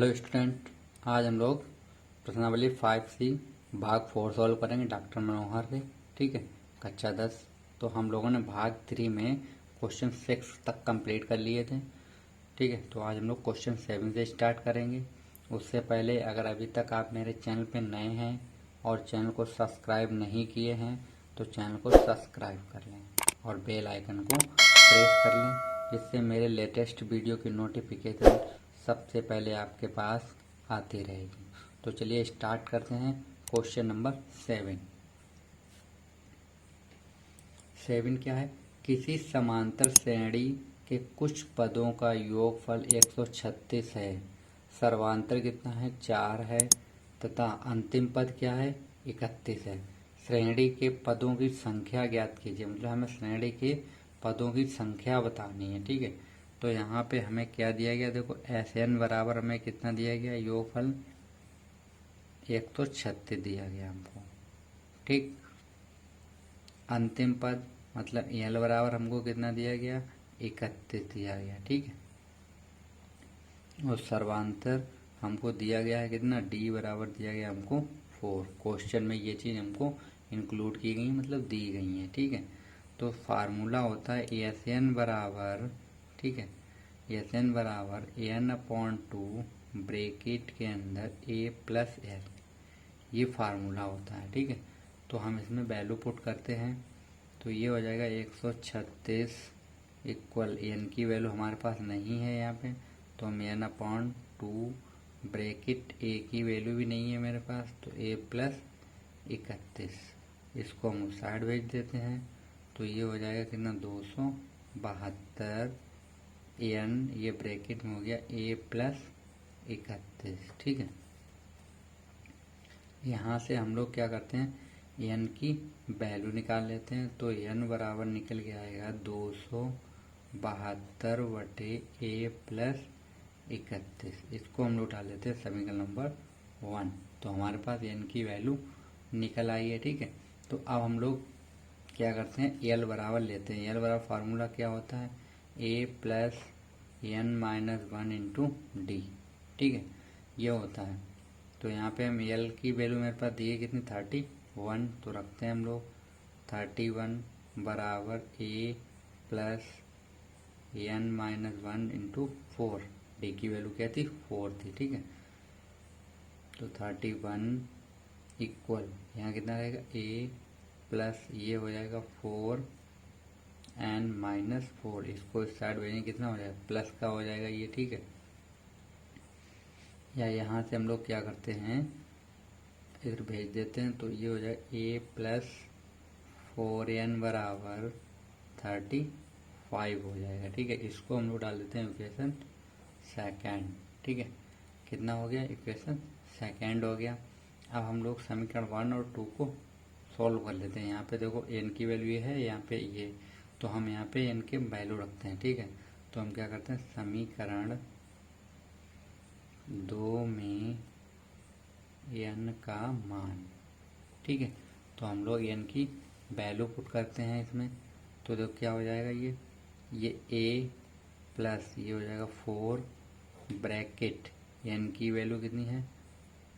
Hello student, आज हम लोग प्रश्नावली 5C भाग 4 सॉल्व करेंगे डॉक्टर मनोहर से। ठीक है, कक्षा 10। तो हम लोगों ने भाग 3 में क्वेश्चन 6 तक कंप्लीट कर लिए थे। ठीक है, तो आज हम लोग क्वेश्चन 7 से स्टार्ट करेंगे। उससे पहले अगर अभी तक आप मेरे चैनल पे नए हैं और चैनल को सब्सक्राइब नहीं किए हैं तो चैनल को सब्सक्राइब कर लें और बेल आइकन को प्रेस कर लें, जिससे मेरे लेटेस्ट वीडियो की नोटिफिकेशन सबसे पहले आपके पास आती रहेगी। तो चलिए स्टार्ट करते हैं। क्वेश्चन नंबर 7 क्या है? किसी समांतर श्रेणी के कुछ पदों का योगफल 136 है। सर्वांतर कितना है? 4 है तथा अंतिम पद क्या है? 31 है। श्रेणी के पदों की संख्या ज्ञात कीजिए। मतलब हमें श्रेणी के पदों की संख्या बतानी है। ठीक है, तो यहाँ पे हमें क्या दिया गया? देखो Sn बराबर हमें कितना दिया गया? योगफल 136 दिया गया हमको। ठीक, अंतिम पद मतलब L बराबर हमको कितना दिया गया? 31 दिया गया। ठीक है, और सर्वांतर हमको दिया गया है कितना? D बराबर दिया गया हमको 4। क्वेश्चन में ये चीज़ हमको इंक्लूड की गई, मतलब दी गई है। ठीक है, तो फार्मूला होता है Sn बराबर, ठीक है, Sn बराबर n/2 ब्रैकेट के अंदर a प्लस l, ये फार्मूला होता है। ठीक है, तो हम इसमें वैल्यू पुट करते हैं तो ये हो जाएगा 136 इक्वल n की वैल्यू हमारे पास नहीं है यहाँ पे, तो हम n/2 ब्रैकेट a की वैल्यू भी नहीं है मेरे पास, तो a प्लस 31, इसको हम उस साइड भेज देते हैं। तो ये हो जाएगा कितना? 272 n, ये ब्रैकेट में हो गया a प्लस 31। ठीक है, यहाँ से हम लोग क्या करते हैं? n की वैल्यू निकाल लेते हैं। तो n बराबर निकल के आएगा 272 बटे a प्लस 31। इसको हम लोग डाल लेते हैं समीकरण नंबर 1। तो हमारे पास n की वैल्यू निकल आई है। ठीक है, तो अब हम लोग क्या करते हैं? l बराबर लेते हैं। l बराबर फार्मूला क्या होता है? a plus n-1 into D. ठीक है, ये होता है। तो यहाँ पे हम l की वैल्यू मेरे पास दी है कितनी? 31। तो रखते हैं हम लोग 31 बराबर a plus n-1 into 4। D की वैल्यू क्या थी? 4 थी। ठीक है, तो 31 इक्वल यहाँ कितना रहेगा? a प्लस ये हो जाएगा 4n-4, इसको इस साइड भेजेंगे कितना हो जाएगा? प्लस का हो जाएगा ये। ठीक है, या यहाँ से हम लोग क्या करते हैं? इधर भेज देते हैं तो ये हो जाएगा a प्लस 4n बराबर 35 हो जाएगा। ठीक है, इसको हम लोग डाल देते हैं इक्वेशन सेकेंड। ठीक है, कितना हो गया? इक्वेशन सेकेंड हो गया। अब हम लोग समीकरण 1 और 2 को सॉल्व कर लेते हैं। यहाँ पे देखो n की वैल्यू है, यहाँ पे ये, तो हम यहाँ पे n के वैल्यू रखते हैं। ठीक है, तो हम क्या करते हैं? समीकरण 2 में n का मान, ठीक है, तो हम लोग n की वैल्यू पुट करते हैं इसमें। तो देखो क्या हो जाएगा? ये a प्लस ये हो जाएगा 4 ब्रैकेट n की वैल्यू कितनी है?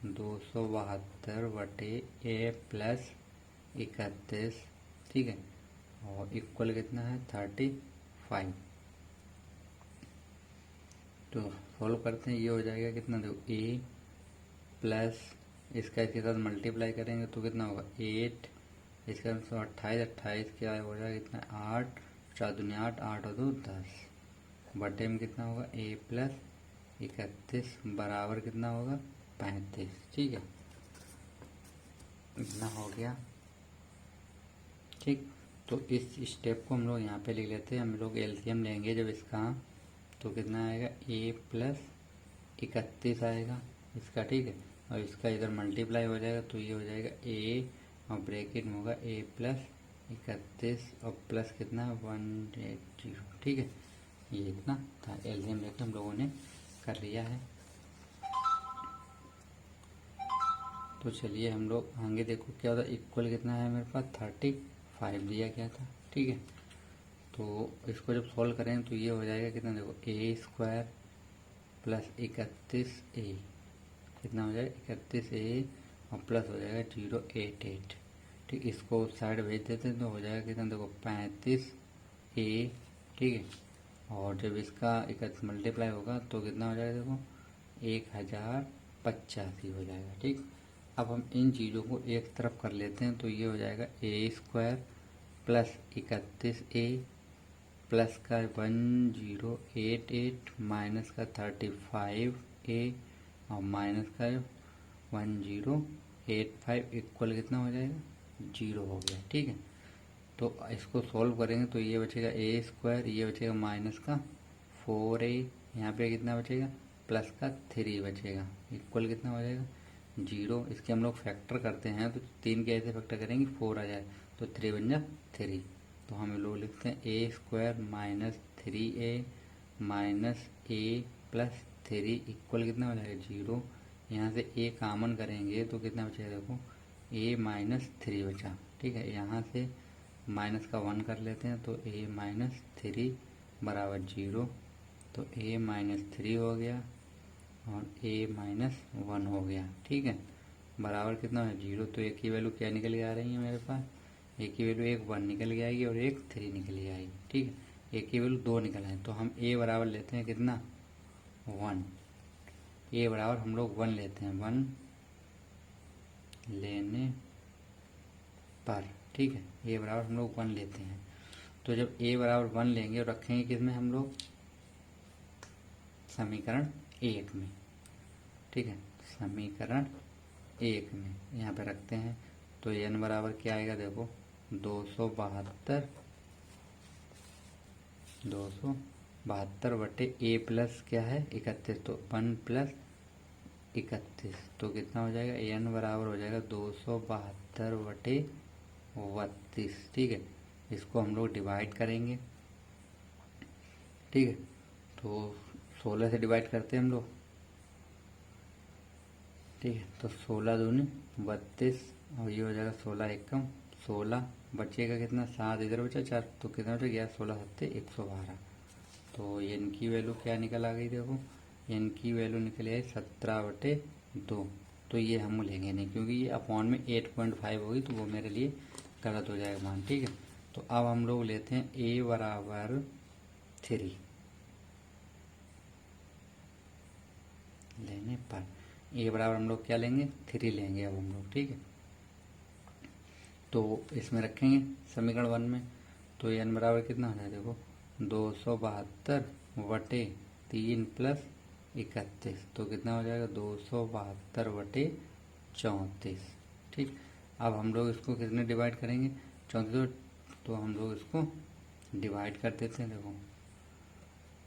272 बटे a प्लस 31। ठीक है, और इक्वल कितना है? 35। तो सॉल्व करते हैं, ये हो जाएगा कितना? देखो a प्लस इसका इसके साथ मल्टीप्लाई करेंगे तो कितना होगा? 8, इसका 28 क्या हो जाएगा? कितना? 8, 4 दूनी 8, 8 और 2 10, बटे में कितना होगा? a प्लस 31 बराबर कितना होगा? 35। ठीक है, इतना हो गया। ठीक, तो इस स्टेप को हम लोग यहाँ पे लिख लेते हैं। हम लोग एलसीएम लेंगे जब इसका, तो कितना आएगा? a प्लस 31 आएगा इसका। ठीक है, और इसका इधर मल्टीप्लाई हो जाएगा तो ये हो जाएगा a, और ब्रैकेट में होगा a प्लस 31 और प्लस कितना? 180। ठीक है, ये इतना था। एलसीएम लेके हम लोगों ने कर लिया है। तो चलिए हम लोग आगे देखो क्या होता है। इक्वल कितना है मेरे पास? 35 दिया गया था। ठीक है, तो इसको जब सॉल्व करें तो ये हो जाएगा कितना? देखो a² प्लस 31A कितना हो जाएगा 31A और प्लस हो जाएगा 088। ठीक, इसको उस साइड भेज देते हैं तो हो जाएगा कितना, देखो 35A। ठीक है, और जब इसका 31 मल्टीप्लाई होगा तो कितना हो जाएगा, देखो 1085 हो जाएगा। ठीक, अब हम इन चीज़ों को एक तरफ कर लेते हैं तो ये हो जाएगा A² प्लस 31A प्लस का 1088 माइनस का 35A और माइनस का 1085 इक्वल कितना हो जाएगा, 0 हो गया। ठीक है, तो इसको सॉल्व करेंगे तो ये बचेगा A², ये बचेगा माइनस का 4A, यहाँ पे कितना बचेगा प्लस का 3 बचेगा, इक्वल कितना हो जाएगा 0। इसके हम लोग फैक्टर करते हैं तो 3 के ऐसे फैक्टर करेंगे 4 आ जाए तो 3 बन जाए 3। तो हम लोग लिखते हैं A² minus 3A minus A plus 3 equal कितना हो जाएगा 0। यहाँ से A कामन करेंगे तो कितना बचेगा, देखो A माइनस 3 बचा। ठीक है, यहाँ से माइनस का 1 कर लेते हैं तो A माइनस 3 बराबर 0, तो A माइनस 3 हो गया और A माइनस 1 हो गया। ठीक है, बराबर कितना है 0। तो एक की वैल्यू क्या निकल के आ रही है मेरे पास, एक की वैल्यू एक 1 निकल के आएगी और एक 3 निकल के आएगी। ठीक है, एक की वैल्यू 2 निकल आए तो हम A बराबर लेते हैं कितना 1। A बराबर हम लोग 1 लेते हैं, 1 लेने पर। ठीक है, A बराबर हम लोग 1 लेते हैं तो जब A बराबर 1 लेंगे और रखेंगे किसमें हम लोग, समीकरण 1 में। ठीक है, समीकरण 1 में यहाँ पे रखते हैं तो n बराबर क्या आएगा, देखो 272 बटे A प्लस क्या है 31, तो 1 प्लस 31 तो कितना हो जाएगा n बराबर हो जाएगा 272 बटे 32। ठीक है, इसको हम लोग डिवाइड करेंगे। ठीक है, तो 16 से डिवाइड करते हैं हम लोग। ठीक है, तो 16 दूनी 32 और ये हो जाएगा 16 एकम 16, बचेगा कितना 7, इधर बचा 4 तो कितना बचा गया 16 सत्ते 112। तो n की वैल्यू क्या निकल आ गई, देखो n की वैल्यू निकल आई 17/2। तो ये हम लेंगे नहीं क्योंकि ये अपॉन में 8.5 होगी तो वो मेरे लिए गलत हो जाएगा मान। ठीक है, तो अब हम लोग लेते हैं A बराबर 3 लेने पर, A बराबर हम लोग क्या लेंगे 3 लेंगे अब हम लोग। ठीक है, तो इसमें रखेंगे समीकरण 1 में तो n बराबर कितना हो जाए, देखो 272 बटे 3 प्लस 31 तो कितना हो जाएगा 272 बटे 34। ठीक, अब हम लोग इसको कितने डिवाइड करेंगे 34, तो हम लोग इसको डिवाइड कर देते हैं। देखो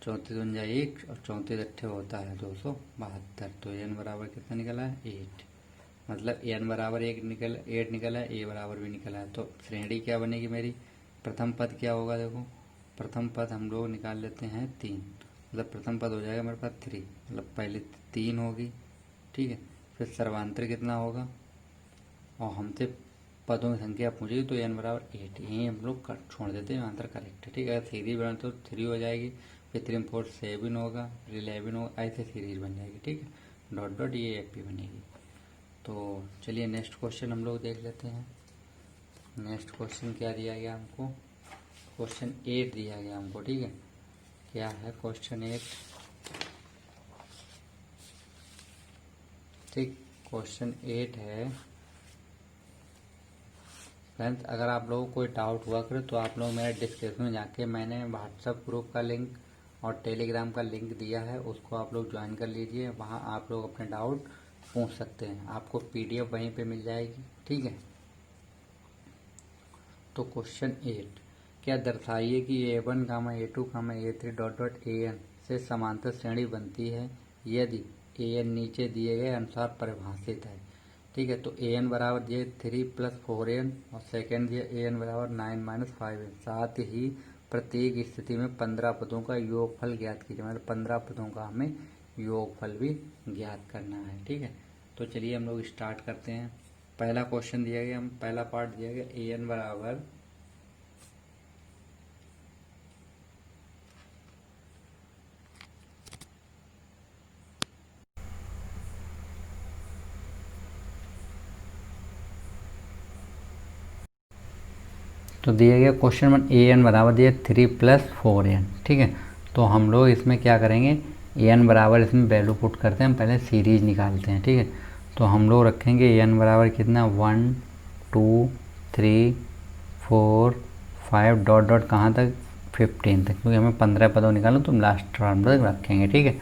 34 बन जाए 1 और 34 अट्ठे होता है 272, तो n बराबर कितना निकला है 8, मतलब n बराबर 8 निकला है, A बराबर भी निकला है। तो श्रेणी क्या बनेगी मेरी, प्रथम पद क्या होगा, देखो प्रथम पद हम लोग निकाल लेते हैं 3, मतलब प्रथम पद हो जाएगा मेरे पास 3, मतलब पहले 3 होगी। ठीक है, फिर सर्वांतर कितना होगा और हमसे पदों की संख्या पूछेगी तो n बराबर 8, यहीं हम लोग छोड़ देते हैं, आंसर करेक्ट है। ठीक है, अगर सीरीज बना तो 3 हो जाएगी, फिर 3 4 7 होगा, फिर 11 होगा, ऐसे सीरीज बन जाएगी। ठीक है, डॉट डॉट ये AP बनेगी। तो चलिए नेक्स्ट क्वेश्चन हम लोग देख लेते हैं। नेक्स्ट क्वेश्चन क्या दिया गया हमको, क्वेश्चन 8 दिया गया हमको। ठीक है, क्या है क्वेश्चन 8। ठीक, क्वेश्चन 8 है फ्रेंड्स, अगर आप लोगों को कोई डाउट हुआ करे तो आप लोग मेरे डिस्क्रिप्शन में जाके मैंने व्हाट्सएप ग्रुप का लिंक और टेलीग्राम का लिंक दिया है, उसको आप लोग ज्वाइन कर लीजिए। वहाँ आप लोग अपने डाउट पूछ सकते हैं, आपको PDF वहीं पे मिल जाएगी। ठीक है, तो क्वेश्चन 8, क्या दर्शाइए कि A1, A2, A3 dot dot AN से समांतर श्रेणी बनती है यदि AN नीचे दिए गए अनुसार परिभाषित है। ठीक है, तो AN बराबर ये 3 प्लस 4AN और सेकेंड दिया AN बराबर 9 माइनस 5AN। साथ ही प्रत्येक स्थिति में 15 पदों का योगफल ज्ञात कीजिए, मतलब 15 पदों का हमें योगफल भी ज्ञात करना है। ठीक है, तो चलिए हम लोग स्टार्ट करते हैं। पहला क्वेश्चन दिया गया, हम पहला पार्ट दिया गया AN बराबर तो दिया गया क्वेश्चन 1 an बराबर दिया 3 + 4n, ठीक है। तो हम लोग इसमें क्या करेंगे, an बराबर इसमें वैल्यू पुट करते हैं, हम पहले सीरीज निकालते हैं, ठीक है। तो हम लोग रखेंगे an बराबर कितना 1 2 3 4 5 डॉट डॉट कहाँ तक 15 तक, क्योंकि हमें 15 पदों निकालो तो हम लास्ट टर्म तक रखेंगे, ठीक है।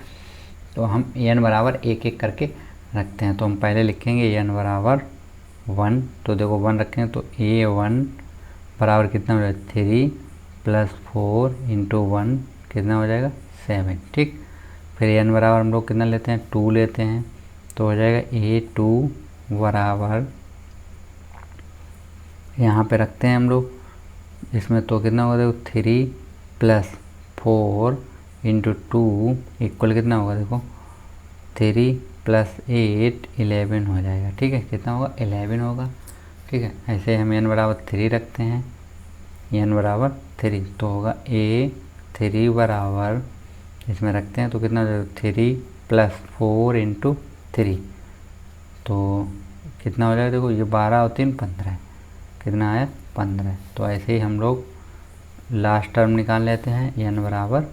तो हम an बराबर एक एक करके रखते हैं। तो हम पहले लिखेंगे an बराबर 1, तो देखो 1 रखेंगे तो a1 बराबर कितना हो जाएगा 3 + 4 × 1 कितना हो जाएगा 7, ठीक। फिर n बराबर हम लोग कितना लेते हैं 2 लेते हैं, तो हो जाएगा a2 बराबर यहाँ पे रखते हैं हम लोग इसमें, तो कितना होगा देखो 3 + 4 × 2 इक्वल कितना होगा देखो 3 + 8 11 हो जाएगा, ठीक है। कितना होगा 11 होगा, ठीक है। ऐसे हम n बराबर 3 रखते हैं, n बराबर 3, तो होगा a3 बराबर इसमें रखते हैं तो कितना हो जाएगा 3 + 4 × 3, तो कितना हो जाएगा देखो ये 12 और 3 15, कितना आया 15। तो ऐसे ही हम लोग लास्ट टर्म निकाल लेते हैं n बराबर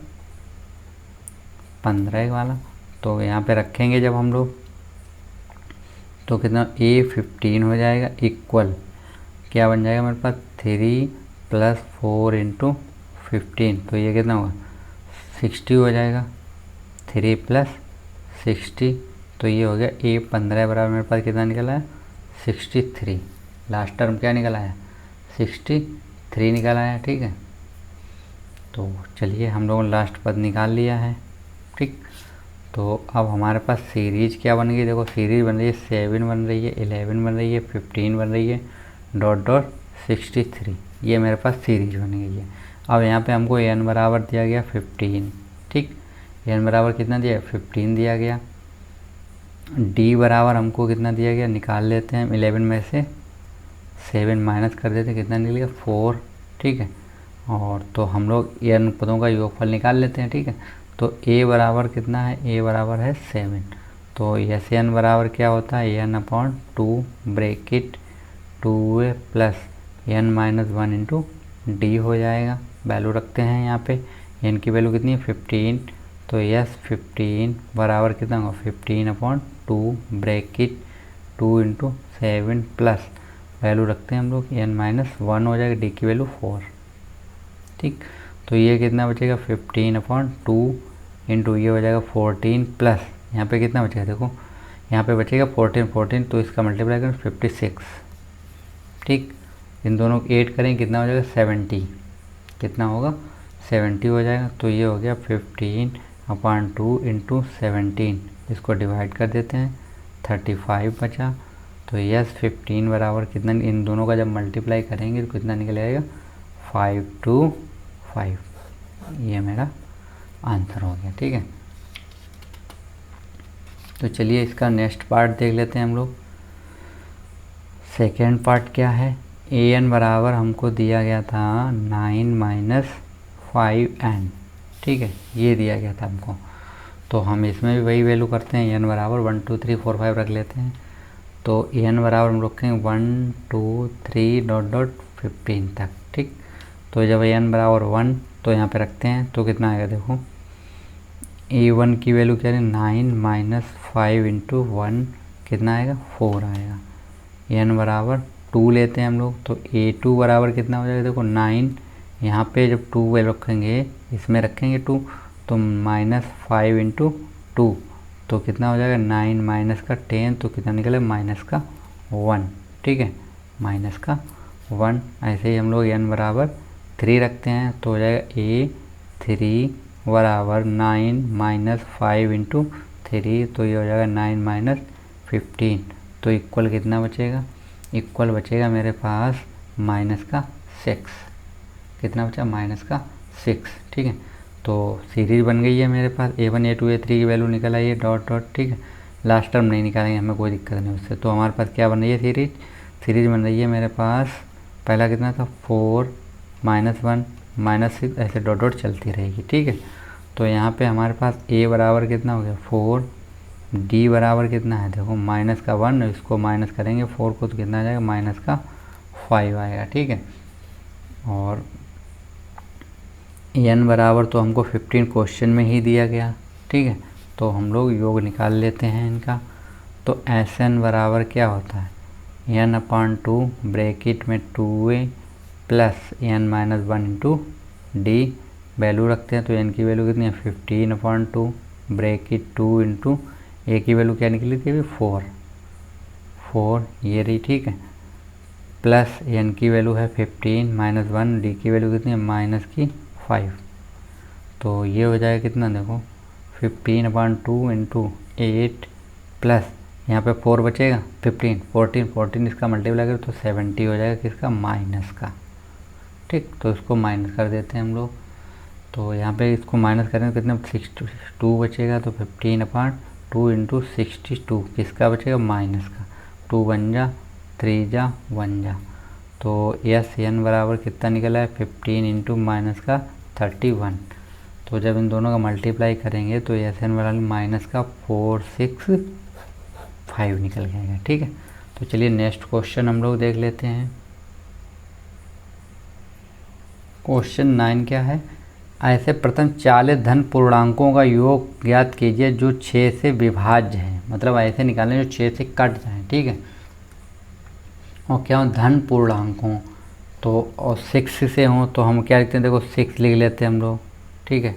15 वाला। तो यहाँ पे रखेंगे जब हम लोग तो कितना a15 हो जाएगा इक्वल क्या बन जाएगा मेरे पास 3 + 4 × 15, तो ये कितना होगा 60 हो जाएगा, 3 + 60, तो ये हो गया a15 बराबर मेरे पास कितना निकला है 63। लास्ट टर्म क्या निकला है 63 निकला है, ठीक है। तो चलिए हम लोगों ने लास्ट पद निकाल लिया है, ठीक। तो अब हमारे पास सीरीज क्या बन गई, देखो सीरीज बन रही है 7 बन रही है, 11 बन रही है, 15 बन रही है, डॉट डॉट 63, ये मेरे पास सीरीज बन गई है। अब यहाँ पे हमको n बराबर दिया गया 15, ठीक। n बराबर कितना दिया 15 दिया गया। d बराबर हमको कितना दिया गया निकाल लेते हैं, 11 में से 7 माइनस कर देते हैं, कितना निकलेगा 4, ठीक है। और तो हम लोग n पदों का योगफल निकाल लेते हैं, ठीक है। तो a बराबर कितना है, a बराबर है 7, तो यस n बराबर क्या होता है n/2 bracket 2a + n - 1 × d हो जाएगा। वैल्यू रखते हैं यहाँ पे, n की वैल्यू कितनी है 15, तो यस 15 बराबर कितना होगा 15/2 ब्रैकेट 2 × 7 प्लस वैल्यू रखते हैं हम लोग n - 1 हो जाएगा, d की वैल्यू 4, ठीक। तो ये कितना बचेगा 15/2 × ये हो जाएगा 14 प्लस यहाँ पे कितना बचेगा देखो यहाँ पे बचेगा 14, तो इसका मल्टीप्लाई करें 56, ठीक। इन दोनों को 8 करें कितना हो जाएगा 70, कितना होगा 70 हो जाएगा। तो ये हो गया 15/2 × 17, इसको डिवाइड कर देते हैं 35 बचा। तो यस 15 बराबर कितना, इन दोनों का जब मल्टीप्लाई करेंगे तो कितना निकल आएगा 525, ये मेरा आंसर हो गया, ठीक है। तो चलिए इसका नेक्स्ट पार्ट देख लेते हैं हम लोग। सेकेंड पार्ट क्या है, an बराबर हमको दिया गया था 9 - 5n, ठीक है, ये दिया गया था हमको। तो हम इसमें भी वही वैल्यू करते हैं, n बराबर 1 2 3 4 5 रख लेते हैं। तो n बराबर हम रखेंगे 1 2 3 डॉट डॉट 15 तक, ठीक। तो जब n बराबर 1 तो यहाँ पे रखते हैं तो कितना आएगा देखो a1 की वैल्यू क्या है 9 - 5 × 1 कितना आएगा 4 आएगा। n बराबर 2 लेते हैं हम लोग, तो a2 बराबर कितना हो जाएगा देखो 9, यहाँ पे जब 2 वैल्यू रखेंगे इसमें रखेंगे 2 तो -5 × 2, तो कितना हो जाएगा 9 माइनस का 10, तो कितना निकले -1, ठीक है, -1। ऐसे ही हम लोग n बराबर 3 रखते हैं तो हो जाएगा a3 बराबर 9 - 5 × 3, तो ये हो जाएगा 9 - 15, तो इक्वल कितना बचेगा, इक्वल बचेगा मेरे पास -6, कितना बचा -6, ठीक है। तो सीरीज बन गई है मेरे पास, a1 a2 a3 की वैल्यू निकल आई है डॉट डॉट, ठीक है। लास्ट टर्म नहीं निकालेंगे, हमें कोई दिक्कत नहीं उससे। तो हमारे पास क्या बन रही है सीरीज बन रही है मेरे पास, पहला कितना था 4 - 1 -6, ऐसे डॉट डॉट चलती रहेगी, ठीक है। तो यहाँ पे हमारे पास a बराबर कितना हो गया 4, d बराबर कितना है देखो -1, इसको माइनस करेंगे 4 को तो कितना आ जाएगा -5 आएगा, ठीक है। और n बराबर तो हमको 15 क्वेश्चन में ही दिया गया, ठीक है। तो हम लोग योग निकाल लेते हैं इनका। तो Sn बराबर क्या होता है, n/2 ब्रैकेट में 2a plus n-1 into D, value रखते हैं। तो n की वैल्यू कितनी है 15/2 ब्रैकेट 2 इंटू ए की वैल्यू क्या निकली थी अभी 4 ये रही, ठीक है। प्लस n की वैल्यू है 15 -1, डी की वैल्यू कितनी है -5। तो ये हो जाएगा कितना, देखो 15/2 इंटू 8 प्लस यहाँ पे 4 बचेगा 14 इसका मल्टीप्लाई करें तो 70 हो जाएगा किसका, माइनस का, ठीक। तो इसको माइनस कर देते हैं हम लोग। तो यहाँ पे इसको माइनस करें तो कितना 62 बचेगा। तो 15/2 इंटू 62 किसका बचेगा, माइनस का। 2 1 जा 3 जा 1 जा। तो Sn बराबर कितना निकला है 15 इंटू माइनस का 31। तो जब इन दोनों का मल्टीप्लाई करेंगे तो Sn बराबर माइनस का 465 निकल जाएगा, ठीक है। तो चलिए नेक्स्ट क्वेश्चन हम लोग देख लेते हैं। क्वेश्चन 9 क्या है, ऐसे प्रथम 40 धन पूर्णांकों का योग ज्ञात कीजिए जो 6 से विभाज्य है। मतलब ऐसे निकालें जो 6 से कट जाए, ठीक है। और क्या हो, धन पूर्णांकों तो और 6 से हों तो हम क्या लिखते हैं, देखो 6 लिख लेते हैं हम लोग, ठीक है।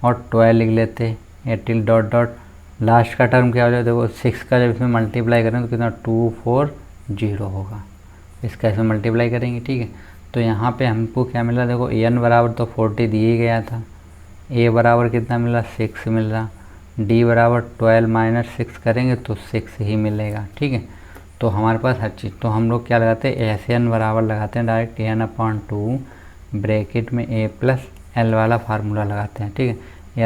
और 12 लिख लेते हैं, 18 डॉट डॉट लास्ट का टर्म क्या हो जाएगा, देखो 6 का जब इसमें मल्टीप्लाई करें तो कितना 240 होगा। इसका इसमें मल्टीप्लाई करेंगे, ठीक है। तो यहाँ पे हमको क्या मिला, देखो n बराबर तो 40 दिए ही गया था, a बराबर कितना मिला 6 मिल रहा, d बराबर 12 माइनस 6 करेंगे तो 6 ही मिलेगा, ठीक है। तो हमारे पास हर चीज़, तो हम लोग क्या लगाते हैं Sn बराबर लगाते हैं डायरेक्ट n/2 ब्रैकेट में a प्लस l वाला फार्मूला लगाते हैं, ठीक है।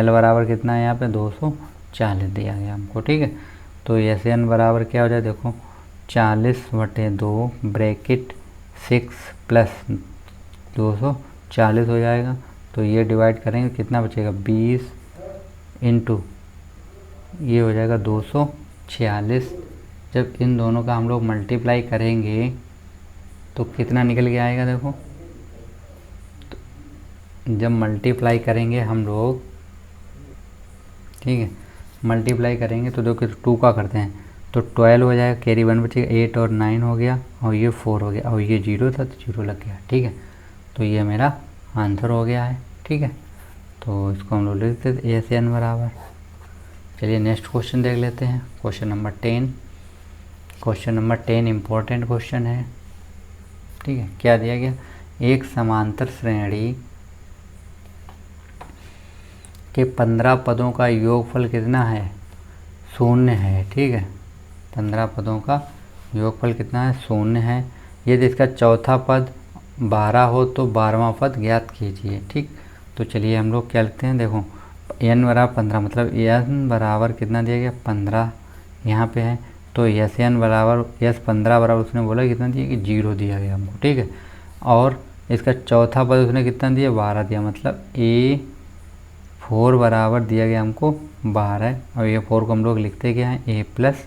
l बराबर कितना है यहाँ पे 240 दिया गया हमको, ठीक है। तो Sn बराबर क्या हो जाए, देखो 40/2 ब्रैकेट 6 प्लस 240 हो जाएगा। तो ये डिवाइड करेंगे कितना बचेगा 20 इंटू ये हो जाएगा 246। जब इन दोनों का हम लोग मल्टीप्लाई करेंगे तो कितना निकल के आएगा, देखो तो जब मल्टीप्लाई करेंगे हम लोग, ठीक है, मल्टीप्लाई करेंगे तो देखो 2 का करते हैं तो 12 हो जाएगा, कैरी 1 बचेगा, 8 और 9 हो गया, और ये 4 हो गया, और ये 0 था तो 0 लग गया, ठीक है। तो ये मेरा आंसर हो गया है, ठीक है। तो इसको हम लोग लिख देते Sn बराबर। चलिए नेक्स्ट क्वेश्चन देख लेते हैं, question number 10। Question number 10 important question है, ठीक है। क्या दिया गया, एक समांतर श्रेणी के 15 पदों का योगफल कितना है, 0 है, ठीक है। 15 पदों का योगफल कितना है, 0 है। यदि इसका चौथा पद 12 हो तो 12वां पद ज्ञात कीजिए, ठीक। तो चलिए हम लोग क्या लिखते हैं, देखो n बराबर 15, मतलब n बराबर कितना दिया गया 15 यहाँ पे है। तो Sn बराबर S15 बराबर उसने बोला कितना दिया कि 0 दिया गया हमको, ठीक है। और इसका चौथा पद उसने कितना दिया 12 दिया, मतलब A4 बराबर दिया गया हमको 12। और ये 4 को हम लोग लिखते क्या हैं A प्लस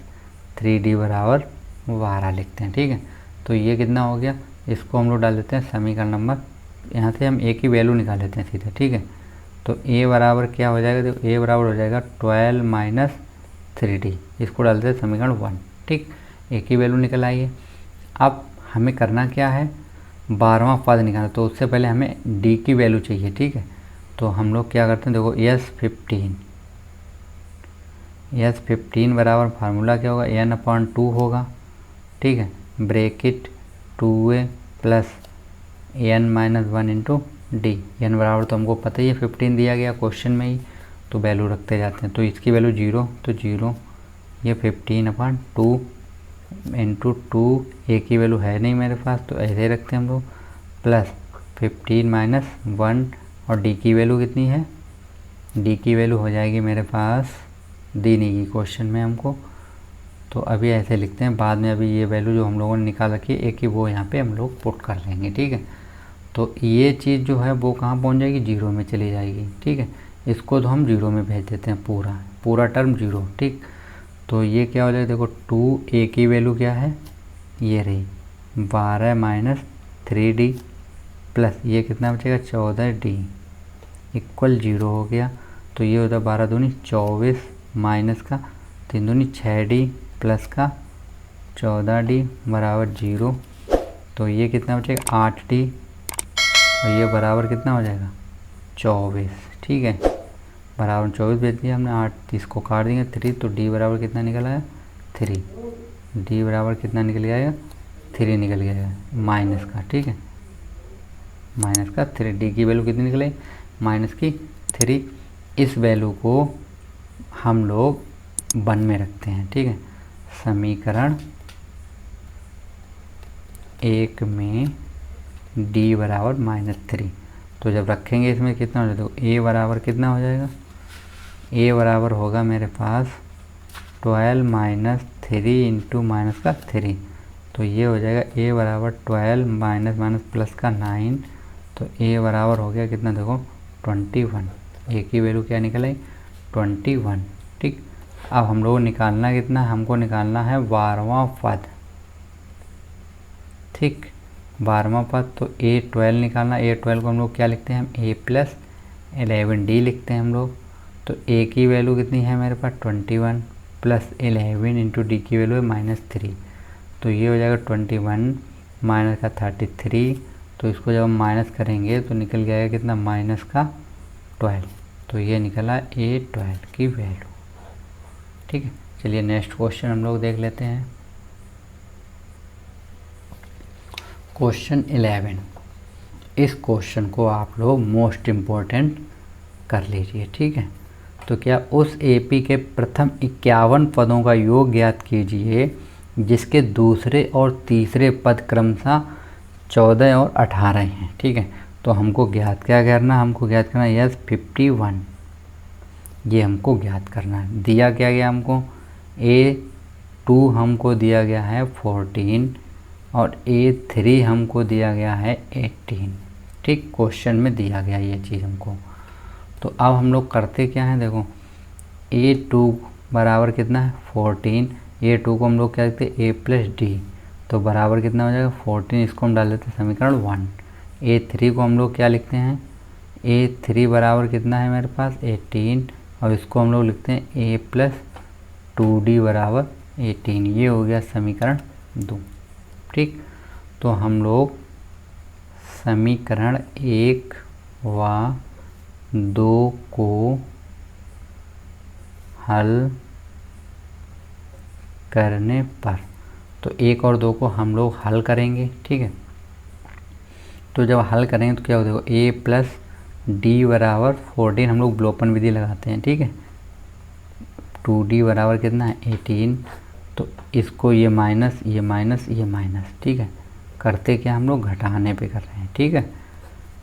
3D बराबर 12 लिखते हैं, ठीक है। तो ये कितना हो गया, इसको हम लोग डाल देते हैं समीकरण नंबर, यहाँ से हम A की वैल्यू निकाल लेते हैं सीधे, ठीक है। तो A बराबर क्या हो जाएगा, देखो A बराबर हो जाएगा 12 माइनस 3D, इसको डालते हैं समीकरण 1, ठीक। A की वैल्यू निकल आई है। अब हमें करना क्या है, 12वां पद निकालना, तो उससे पहले हमें D की वैल्यू चाहिए, ठीक है। तो हम लोग क्या करते हैं, देखो S15 बराबर फार्मूला क्या होगा n/2 होगा, ठीक है, bracket 2a plus n-1 into D. n बराबर तो हमको पता ही है 15 दिया गया क्वेश्चन में ही, तो वैल्यू रखते जाते हैं। तो इसकी वैल्यू 0, तो 0, ये 15/2 इंटू 2, a की वैल्यू है नहीं मेरे पास तो ऐसे ही रखते हैं हम लोग, प्लस 15 माइनस 1, और d की वैल्यू कितनी है, d की वैल्यू हो जाएगी मेरे पास, दी नहीं गई क्वेश्चन में हमको, तो अभी ऐसे लिखते हैं, बाद में अभी ये वैल्यू जो हम लोगों ने निकाल रखी है a की, वो यहाँ पे हम लोग पुट कर लेंगे, ठीक है। तो ये चीज़ जो है वो कहाँ पहुँच जाएगी, 0 में चली जाएगी, ठीक है। इसको तो हम 0 में भेज देते हैं, पूरा टर्म 0, ठीक। तो ये क्या हो जाएगा, देखो 2a की वैल्यू क्या है, ये रही 12 माइनस 3D प्लस ये कितना बचेगा 14D इक्वल 0 हो गया। तो ये होता 12 दूनी 24 माइनस का 3 दूनी 6D प्लस का 14D बराबर 0। तो ये कितना बचेगा 8D और ये बराबर कितना हो जाएगा 24। ठीक है, बराबर 24 भेज दिया हमने, 8 इसको काट देंगे 3, तो D बराबर कितना निकल आया 3। D बराबर कितना निकल गया 3 निकल गया माइनस का। ठीक है, माइनस का 3। D की वैल्यू कितनी निकले माइनस की 3। इस वैल्यू को हम लोग 1 में रखते हैं। ठीक है, समीकरण 1 में D बराबर -3। तो जब रखेंगे इसमें कितना हो जाएगा, A बराबर कितना हो जाएगा, A बराबर होगा मेरे पास 12 माइनस 3 इंटू माइनस का 3। तो ये हो जाएगा A बराबर 12 माइनस माइनस प्लस का 9। तो A बराबर हो गया कितना देखो 21। A की वैल्यू क्या निकल आई 21। ठीक, अब हम लोग निकालना कितना, हमको निकालना है 12वां पद। ठीक, 12वां पद। तो A12 निकालना, A12 को हम लोग क्या लिखते हैं, हम A प्लस 11D लिखते हैं हम लोग। तो A की वैल्यू कितनी है मेरे पास 21 प्लस 11 इंटू D की वैल्यू है -3। तो ये हो जाएगा 21 माइनस का 33। तो इसको जब हम माइनस करेंगे तो निकल जाएगा कितना माइनस का 12। तो ये निकला A12 की वैल्यू। ठीक है, चलिए नेक्स्ट क्वेश्चन हम लोग देख लेते हैं। क्वेश्चन 11। इस क्वेश्चन को आप लोग मोस्ट इम्पोर्टेंट कर लीजिए। ठीक है, तो क्या उस AP के प्रथम 51 पदों का योग ज्ञात कीजिए जिसके दूसरे और तीसरे पद क्रमशः 14 और 18 हैं। ठीक है, तो हमको ज्ञात क्या करना, हमको ज्ञात करना यस 51, ये हमको ज्ञात करना है। दिया क्या गया हमको, A2 हमको दिया गया है 14 और A3 हमको दिया गया है 18। ठीक, क्वेश्चन में दिया गया ये चीज़ हमको। तो अब हम लोग करते क्या हैं, देखो A2 बराबर कितना है 14। A2 को हम लोग क्या लिखते हैं A प्लस D, तो बराबर कितना हो जाएगा 14। इसको हम डाल देते हैं समीकरण 1। A3 को हम लोग क्या लिखते हैं, A3 बराबर कितना है मेरे पास 18 और इसको हम लोग लिखते हैं A प्लस 2D बराबर 18। ये हो गया समीकरण 2। ठीक, तो हम लोग समीकरण 1 व 2 को हल करने पर, तो 1 और 2 को हम लोग हल करेंगे। ठीक है, तो जब हल करेंगे तो क्या हो, देखो A प्लस D बराबर 14, हम लोग विलोपन विधि लगाते हैं। ठीक है, 2D बराबर कितना है 18। तो इसको ये माइनस ये माइनस ये माइनस। ठीक है, करते क्या हम लोग घटाने पे कर रहे हैं। ठीक है,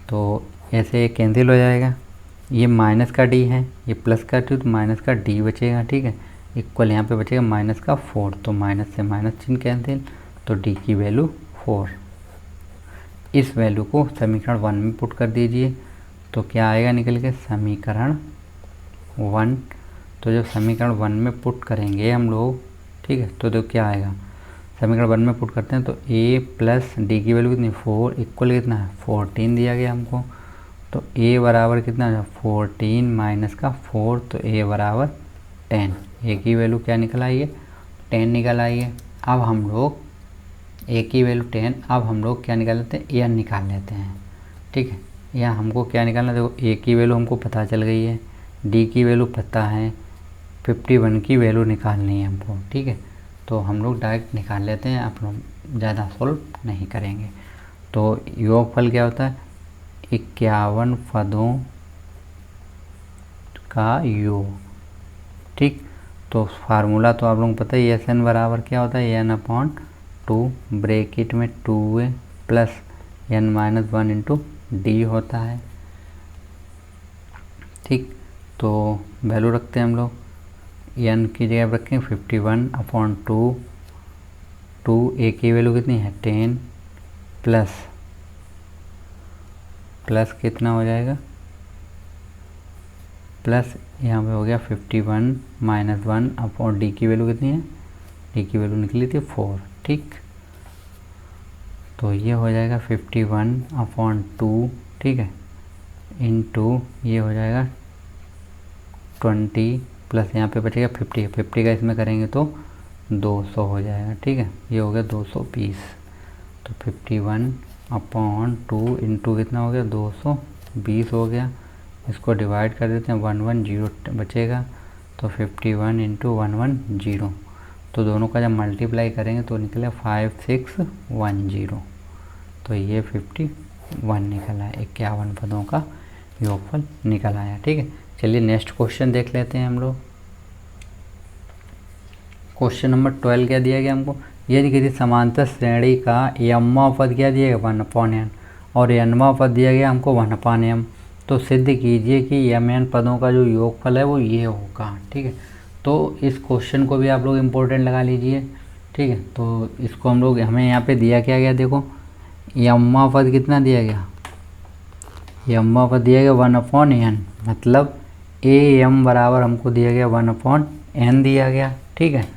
तो ऐसे कैंसिल हो जाएगा, ये माइनस का D है, ये प्लस का D, तो माइनस का D बचेगा। ठीक है, इक्वल यहाँ पे बचेगा माइनस का 4, तो माइनस से माइनस चिन्ह कैंसिल, तो D की वैल्यू 4। इस वैल्यू को समीकरण 1 में पुट कर दीजिए, तो क्या आएगा निकल के समीकरण 1। तो जब समीकरण 1 में पुट करेंगे हम लोग, ठीक है, तो देखो क्या आएगा, समीकरण 1 में पुट करते हैं तो A प्लस D की वैल्यू कितनी 4 इक्वल कितना है 14 दिया गया हमको। तो A बराबर कितना है 14 माइनस का 4, तो A बराबर 10। A की वैल्यू क्या निकल आई है 10 निकल आई है। अब हम लोग A की वैल्यू 10, अब हम लोग क्या निकाल लेते हैं N निकाल लेते हैं। ठीक है, यहाँ हमको क्या निकालना, देखो A की वैल्यू हमको पता चल गई है, D की वैल्यू पता है, 51 की वैल्यू निकालनी है हमको। ठीक है, तो हम लोग डायरेक्ट निकाल लेते हैं, आप लोग ज़्यादा सोल्व नहीं करेंगे। तो योगफल क्या होता है 51 पदों का योग। ठीक, तो फार्मूला तो आप लोगों को पता है, SN बराबर क्या होता है N/2 ब्रैकेट में 2A plus N-1 into D होता है। ठीक, तो वैल्यू रखते हैं हम लोग, N की जगह रखें 51/2, 2A की वैल्यू कितनी है 10 प्लस कितना हो जाएगा, प्लस यहाँ पे हो गया 51 माइनस 1 D की वैल्यू कितनी है, D की वैल्यू निकली थी 4। ठीक, तो ये हो जाएगा 51/2, ठीक है, इंटू ये हो जाएगा 20 प्लस यहाँ पे बचेगा 50 का इसमें करेंगे तो 200 हो जाएगा, ठीक है, ये हो गया 220। तो 51/2 इंटू कितना हो गया 220 हो गया। इसको डिवाइड कर देते हैं, 110 बचेगा, तो 51 इंटू 110, तो दोनों का जब मल्टीप्लाई करेंगे तो निकले 5610। तो ये 51 निकल आया, 51 पदों का योगफल निकल आया, ठीक है। चलिए नेक्स्ट क्वेश्चन देख लेते हैं हम लोग। क्वेश्चन नंबर 12 क्या दिया गया हमको, यदि किसी समांतर श्रेणी का यमवा पद क्या दिया गया 1/n और एनवा पद दिया गया हमको 1/m, तो सिद्ध कीजिए कि mn पदों का जो योगफल है वो ये होगा, ठीक है। तो इस क्वेश्चन को भी आप लोग इम्पोर्टेंट लगा लीजिए, ठीक है। तो इसको हम लोग, हमें यहाँ पे दिया क्या गया, देखो यमवा पद कितना दिया गया, यमवा पद दिया गया 1/n, मतलब am बराबर हमको दिया गया 1/n दिया गया, ठीक है।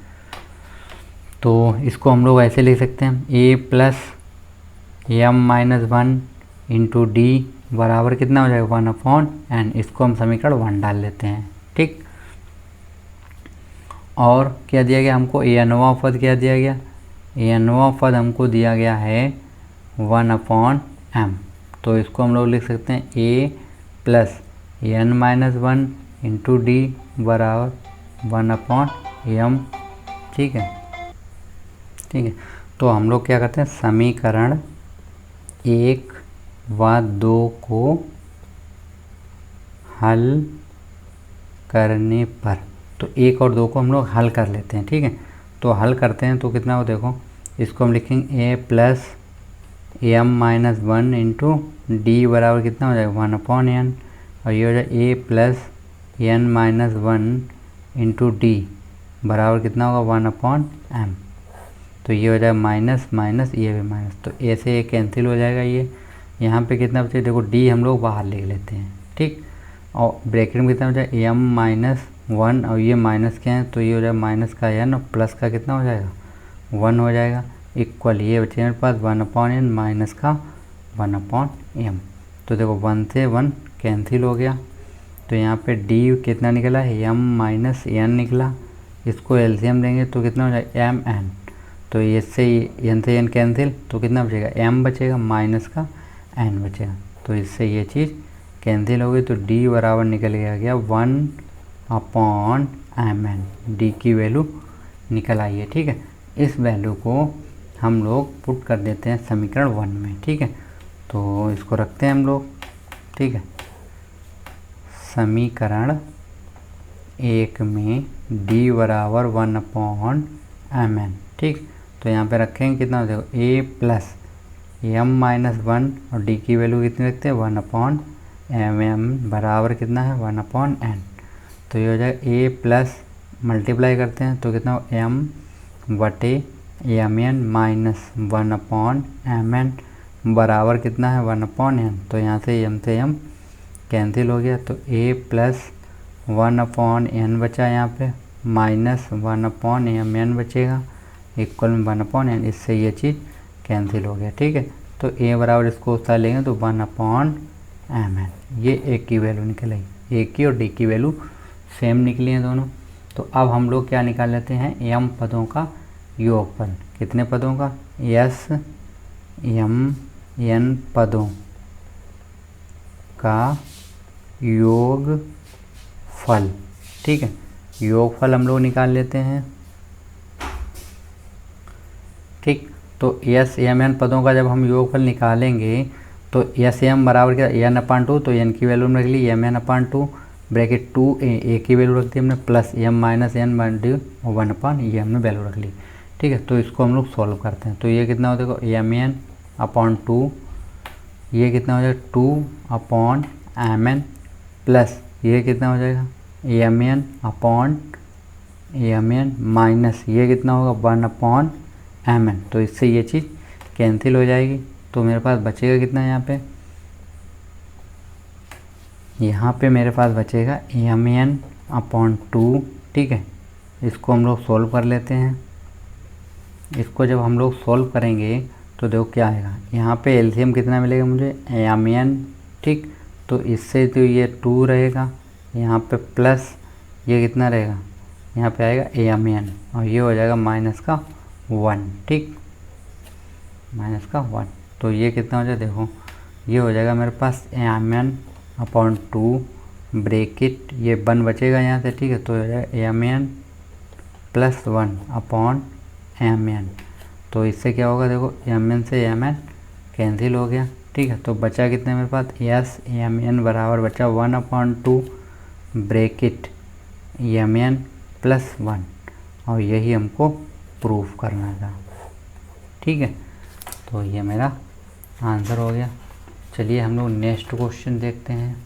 तो इसको हम लोग ऐसे लिख सकते हैं, a plus m-1 into D बराबर कितना हो जाएगा 1/n। इसको हम समीकरण 1 डाल लेते हैं, ठीक। और क्या दिया गया हमको, एनवा पद क्या दिया गया, एनवा पद हमको दिया गया है 1/m। तो इसको हम लोग लिख सकते हैं a plus n-1 into D बराबर 1/m, ठीक है, ठीक है। तो हम लोग क्या करते हैं, समीकरण 1 व 2 को हल करने पर, तो 1 और 2 को हम लोग हल कर लेते हैं, ठीक है। तो हल करते हैं तो कितना हो, देखो इसको हम लिखेंगे a plus m-1 into D बराबर कितना हो जाएगा 1/n, और ये हो जाएगा a plus n-1 into D बराबर कितना होगा 1/m। तो ये हो जाएगा माइनस माइनस, ये भी माइनस, तो ए से ये कैंसिल हो जाएगा। ये यहाँ पे कितना बचे, देखो डी हम लोग बाहर लिख लेते हैं, ठीक। और ब्रैकेट में कितना हो जाएगा m-1, और ये माइनस क्या है, तो ये हो जाएगा माइनस का n और प्लस का कितना हो जाएगा 1 हो जाएगा, इक्वल ये बचे मेरे पास 1/n माइनस का 1/m। तो देखो 1 से 1 कैंसिल हो गया, तो यहाँ पे डी कितना निकला है m-n निकला। इसको एलसीएम लेंगे तो कितना हो जाएगा mn, तो इससे n से n कैंसिल, तो कितना बचेगा m बचेगा माइनस का n बचेगा, तो इससे ये चीज़ कैंसिल हो गई। तो d बराबर निकल गया 1/mn, d की वैल्यू निकल आई है, ठीक है। इस वैल्यू को हम लोग पुट कर देते हैं समीकरण 1 में, ठीक है। तो इसको रखते हैं हम लोग, ठीक है। समीकरण 1 में d बराबर 1/mn, ठीक। तो यहाँ पे रखेंगे कितना, देखो a प्लस m-1 और d की वैल्यू कितनी रखते हैं 1/mm बराबर कितना है 1/n। तो ये हो जाएगा a प्लस मल्टीप्लाई करते हैं तो कितना हो m/mn माइनस 1/mn बराबर कितना है 1/n। तो यहाँ से m कैंसिल हो गया, तो a प्लस 1/n बचा यहाँ पे, माइनस 1/mn बचेगा, इक्वल में 1/n। इससे ये चीज़ कैंसिल हो गया, ठीक है। तो a बराबर इसको उतार लेंगे तो 1/mn, ये a की वैल्यू निकलेगी, a की और d की वैल्यू सेम निकली हैं दोनों। तो अब हम लोग क्या निकाल लेते हैं, m पदों का योगफल, कितने पदों का, s m n पदों का योगफल, ठीक है। योगफल हम लोग निकाल लेते हैं, ठीक। तो एस एम एन पदों का जब हम योगफल निकालेंगे तो एस एम बराबर क्या n/2, तो n की वैल्यू रख ली mn/2, ब्रैकेट 2 a की वैल्यू रख दी हमने, प्लस m-n/d और 1/, ये हमने वैल्यू रख ली, ठीक है। तो इसको हम लोग सॉल्व करते हैं, तो ये कितना हो देखो mn/2, ये कितना हो जाएगा 2/mn, प्लस ये कितना हो जाएगा mn/mn माइनस ये कितना होगा 1/mn। तो इससे ये चीज़ कैंसिल हो जाएगी, तो मेरे पास बचेगा कितना, यहाँ पे मेरे पास बचेगा mn/2, ठीक है। इसको हम लोग सॉल्व कर लेते हैं। इसको जब हम लोग सॉल्व करेंगे तो देखो क्या आएगा, यहाँ पे एलसीएम कितना मिलेगा मुझे, एम एन, ठीक। तो इससे तो ये 2 रहेगा, यहाँ पे प्लस ये कितना रहेगा, यहाँ पे आएगा एम एन, और ये हो जाएगा माइनस का 1, ठीक, माइनस का 1। तो ये कितना हो जाएगा, देखो ये हो जाएगा मेरे पास एम एन अपॉन 2 ब्रेकेट, ये 1 बचेगा यहाँ से, ठीक है। तो हो जाएगा M N plus 1 upon M N. तो इससे क्या होगा, देखो एम एन से एम एन कैंसिल हो गया, ठीक है। तो बचा कितने मेरे पास, एस एम एन बराबर बचा 1/2 ब्रेकेट एम एन प्लस 1, और यही हमको प्रूफ करना था, ठीक है। तो ये मेरा आंसर हो गया। चलिए हम लोग नेक्स्ट क्वेश्चन देखते हैं।